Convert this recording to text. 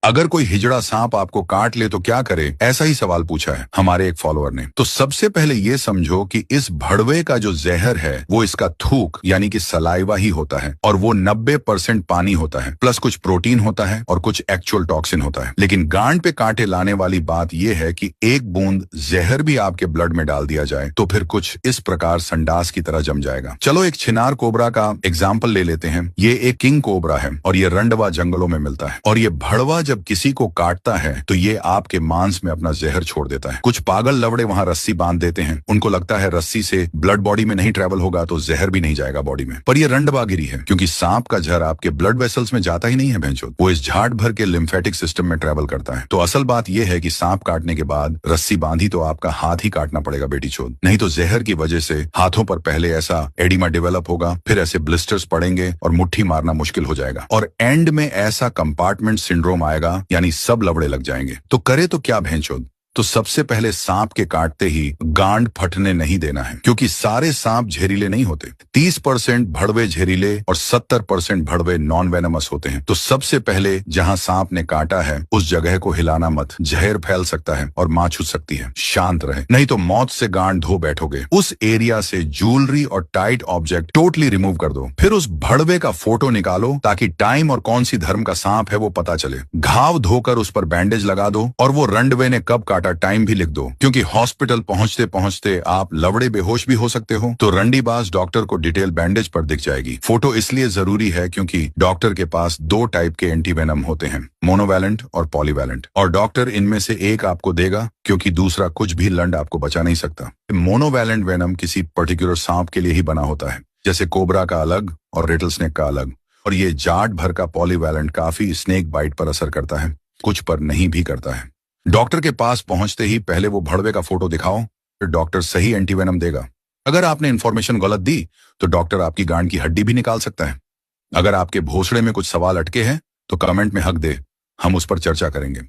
अगर कोई हिजड़ा सांप आपको काट ले तो क्या करे, ऐसा ही सवाल पूछा है हमारे एक फॉलोअर ने। तो सबसे पहले ये समझो कि इस भड़वे का जो जहर है वो इसका थूक यानी कि सलाइवा ही होता है, और वो 90% पानी होता है, प्लस कुछ प्रोटीन होता है और कुछ एक्चुअल टॉक्सिन होता है। लेकिन गांड पे कांटे लाने वाली बात यह है कि एक बूंद जहर भी आपके ब्लड में डाल दिया जाए तो फिर कुछ इस प्रकार संडास की तरह जम जाएगा। चलो एक छिनार कोबरा का एग्जाम्पल ले लेते हैं। ये एक किंग कोबरा है और ये रंडवा जंगलों में मिलता है, और ये भड़वा जब किसी को काटता है तो ये आपके मांस में अपना जहर छोड़ देता है। कुछ पागल लवड़े वहां रस्सी बांध देते हैं, उनको लगता है रस्सी से ब्लड बॉडी में नहीं ट्रेवल होगा तो जहर भी नहीं जाएगा बॉडी में, पर ये रंडवागिरी है, क्योंकि सांप का जहर आपके ब्लड वेसल्स में जाता ही नहीं है भैंचोद, वो इस झाट भर के लिम्फेटिक सिस्टम में ट्रेवल करता है। तो असल बात यह है कि सांप काटने के बाद रस्सी बांधी तो आपका हाथ ही काटना पड़ेगा बेटी चोद, नहीं तो जहर की वजह से हाथों पर पहले ऐसा एडिमा डेवलप होगा, फिर ऐसे ब्लिस्टर्स पड़ेंगे और मुट्ठी मारना मुश्किल हो जाएगा, और एंड में ऐसा कंपार्टमेंट सिंड्रोम आएगा, यानी सब लवड़े लग जाएंगे। तो करे तो क्या भैंचोद? तो सबसे पहले सांप के काटते ही गांड फटने नहीं देना है, क्योंकि सारे सांप जहरीले नहीं होते। 30% भड़वे जहरीले और 70% भड़वे नॉन वेनमस होते हैं। तो सबसे पहले जहां सांप ने काटा है उस जगह को हिलाना मत, जहर फैल सकता है और मां छूट सकती है। शांत रहे, नहीं तो मौत से गांड धो बैठोगे। उस एरिया से ज्वेलरी और टाइट ऑब्जेक्ट टोटली रिमूव कर दो। फिर उस भड़वे का फोटो निकालो ताकि टाइम और कौन सी धर्म का सांप है वो पता चले। घाव धोकर उस पर बैंडेज लगा दो और वो रंडवे ने कब काटा टाइम भी लिख दो, क्योंकि हॉस्पिटल पहुंचते पहुंचते आप लवड़े बेहोश भी हो सकते हो। तो रंडीबाज डॉक्टर को डिटेल बैंडेज पर दिख जाएगी। फोटो इसलिए जरूरी है क्योंकि डॉक्टर के पास 2 टाइप के एंटीवेनम होते हैं, मोनोवैलेंट और पॉलीवैलेंट, और डॉक्टर इनमें से एक आपको देगा क्योंकि दूसरा कुछ भी लंड आपको बचा नहीं सकता। मोनोवैलेंट वेनम किसी पर्टिकुलर सांप के लिए ही बना होता है, जैसे कोबरा का अलग और रेटल स्नेक का अलग, और ये जाट भर का पॉलीवैलेंट काफी स्नेक बाइट पर असर करता है, कुछ पर नहीं भी करता है। डॉक्टर के पास पहुंचते ही पहले वो भड़वे का फोटो दिखाओ, फिर डॉक्टर सही एंटीवेनम देगा। अगर आपने इन्फॉर्मेशन गलत दी तो डॉक्टर आपकी गांड की हड्डी भी निकाल सकता है। अगर आपके भोसड़े में कुछ सवाल अटके हैं तो कमेंट में हक दे, हम उस पर चर्चा करेंगे।